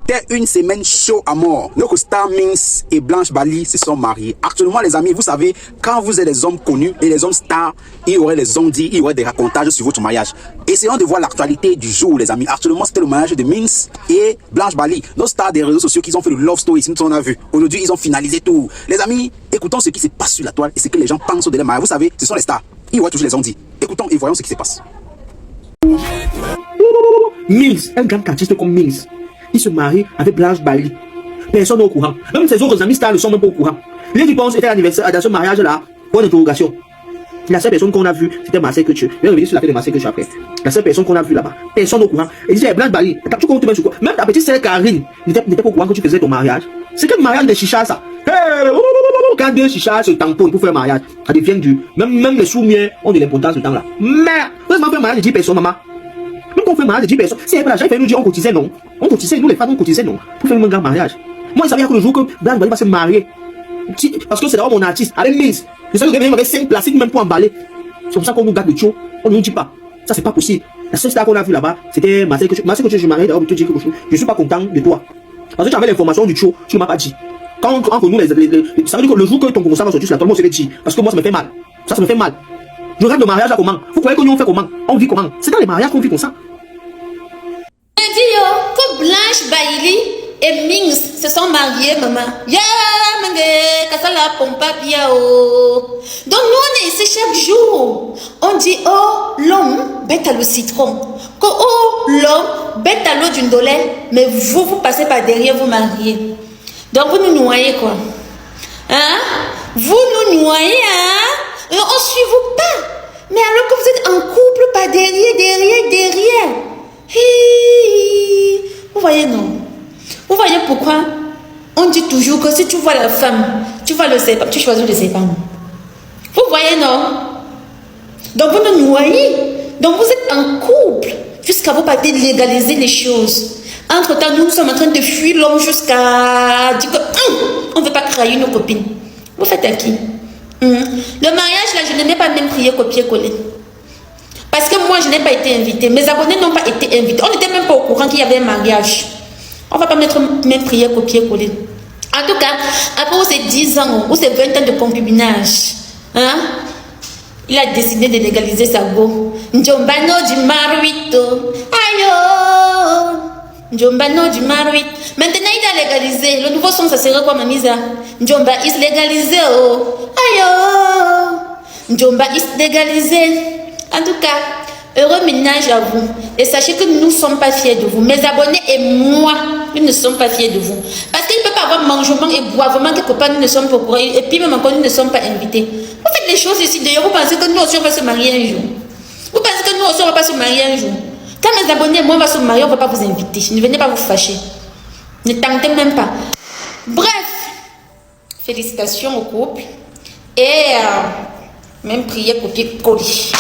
C'était une semaine chaud à mort. Nos stars Minx et Blanche Bali se sont mariés. Actuellement, les amis, vous savez, quand vous êtes des hommes connus et les hommes stars, il y aurait des on-dit, il y aurait des racontages sur votre mariage. Essayons de voir l'actualité du jour, les amis. Actuellement, c'était le mariage de Minx et Blanche Bali. Nos stars des réseaux sociaux qui ont fait le love story, si nous on a vu. Aujourd'hui, ils ont finalisé tout. Les amis, écoutons ce qui se passe sur la toile et ce que les gens pensent de leur mariage. Vous savez, ce sont les stars. Il y aura toujours les on-dit. Écoutons et voyons ce qui se passe. Minx, un grand artiste comme Minx, il se marie avec Blanche Bali. Personne n'est au courant. Même ses autres amis stars ne sont même pas au courant. Les qui pensent était l'anniversaire dans ce mariage-là, point d'interrogation. La seule personne qu'on a vue, c'était Marcel Couture. Je vais revenir sur la fête de Marcel Couture après. La seule personne qu'on a vue là-bas, personne au courant. Et disait, Blanche Bali, tu comptes sur quoi? Même ta petite sœur Karine n'était pas au courant que tu faisais ton mariage. C'est quel mariage de chicha ça? Quand deux chichas se tamponnent pour faire mariage, ça devient dur. Même les sous-miens ont de l'importance ce temps-là. Merde! Vous avez fait un mariage de 10 personnes, maman. Même quand on fait un mariage de 10 personnes, si l'argent il fait nous dire on cotisait, non. On cotisait, nous les femmes on cotisait, non. Pour faire un grand mariage. Moi, je savais que le jour que Blanche Bali va se marier, parce que c'est d'abord mon artiste, avec Minx. Je sais que même avec 5 plastiques, même pour emballer. C'est pour ça qu'on nous garde le show, on ne nous dit pas. Ça, c'est pas possible. La seule star qu'on a vu là-bas, c'était Marcel Couture. Marcel Couture, je m'arrête d'abord pour te dire quelque chose. Je suis pas content de toi. Parce que tu avais l'information du show, tu ne m'as pas dit. Quand entre nous, ça veut dire que le jour que ton concert va sortir sur la toile, moi, je vais dire. Parce que moi, ça me fait mal. Ça me fait mal. Je regarde le mariage là comment? Vous croyez que nous on fait comment? On vit comment? C'est dans les mariages qu'on vit comme ça. Que Blanche Bali et Minx se sont mariés, maman. Ya, mange, kasala pompa pia o. Donc nous on est ici chaque jour. On dit oh l'homme bête à le citron. Que oh l'homme bête à l'eau d'une dolène. Mais vous passez par derrière vous mariez. Donc vous nous noyez quoi? Hein? Vous nous noyez, hein? Et on suit vous pas. Mais alors que vous êtes en couple, pas derrière. Hi. Vous voyez, non? Vous voyez pourquoi on dit toujours que si tu vois la femme, tu vois le serpent, tu choisis le serpent. Vous voyez, non? Donc vous nous noyez. Donc vous êtes en couple jusqu'à vous partir légaliser les choses. Entre-temps, nous sommes en train de fuir l'homme jusqu'à dire que on ne veut pas trahir nos copines. Vous faites à qui? Le mariage, là, je n'ai pas même prié copier-coller. Parce que moi, je n'ai pas été invitée. Mes abonnés n'ont pas été invités. On n'était même pas au courant qu'il y avait un mariage. On ne va pas mettre même prier copier-coller. En tout cas, après ces 10 ans ou ces 20 ans de concubinage, hein, il a décidé de légaliser sa go. Njombano du maruito. Ayo. Njombano du maruit. Maintenant, il a légalisé. Le nouveau son, ça serait quoi, Mamisa? Njomba is légalisé. Oh. Ayo. Njomba is légalisé. En tout cas, heureux ménage à vous. Et sachez que nous ne sommes pas fiers de vous. Mes abonnés et moi, nous ne sommes pas fiers de vous. Parce qu'il ne peut pas avoir mangement et boivement quelque part, nous ne sommes pas au courant. Et puis même encore, nous ne sommes pas invités. Vous faites les choses ici. D'ailleurs, vous pensez que nous aussi, on va se marier un jour. Vous pensez que nous aussi, on ne va pas se marier un jour. Quand mes abonnés et moi, on va se marier, on ne va pas vous inviter. Ne venez pas vous fâcher. Ne tentez même pas. Bref, félicitations au couple. Et même prier copier-coller.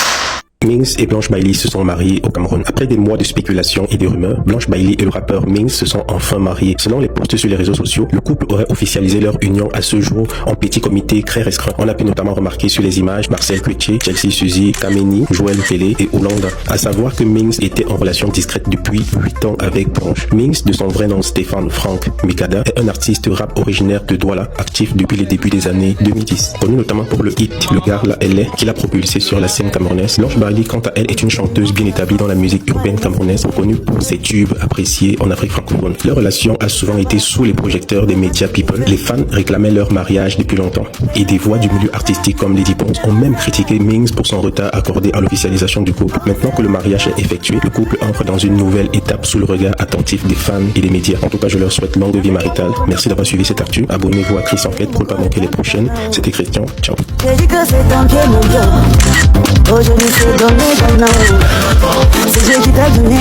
Minx et Blanche Bali se sont mariés au Cameroun. Après des mois de spéculation et de rumeurs, Blanche Bali et le rappeur Minx se sont enfin mariés. Selon les posts sur les réseaux sociaux, le couple aurait officialisé leur union à ce jour en petit comité très restreint. On a pu notamment remarquer sur les images Marcel Couture, Chelsea Suzy, Kameni, Joël Pelé et Hollande. À savoir que Minx était en relation discrète depuis 8 ans avec Blanche. Minx, de son vrai nom Stéphane Franck Mikada, est un artiste rap originaire de Douala, actif depuis les débuts des années 2010. Connu notamment pour le hit Le Gars la LA qu'il a propulsé sur la scène camerounaise. Blanche Bali, quant à elle, est une chanteuse bien établie dans la musique urbaine camerounaise, reconnue pour ses tubes appréciés en Afrique francophone. Leur relation a souvent été sous les projecteurs des médias people. Les fans réclamaient leur mariage depuis longtemps. Et des voix du milieu artistique comme Lady Pons ont même critiqué Minx pour son retard accordé à l'officialisation du couple. Maintenant que le mariage est effectué, le couple entre dans une nouvelle étape sous le regard attentif des fans et des médias. En tout cas, je leur souhaite longue vie maritale. Merci d'avoir suivi cette actu. Abonnez-vous à Chris Enquête pour ne pas manquer les prochaines. C'était Christian. Ciao. Aujourd'hui c'est donné, c'est Dieu qui t'a donné.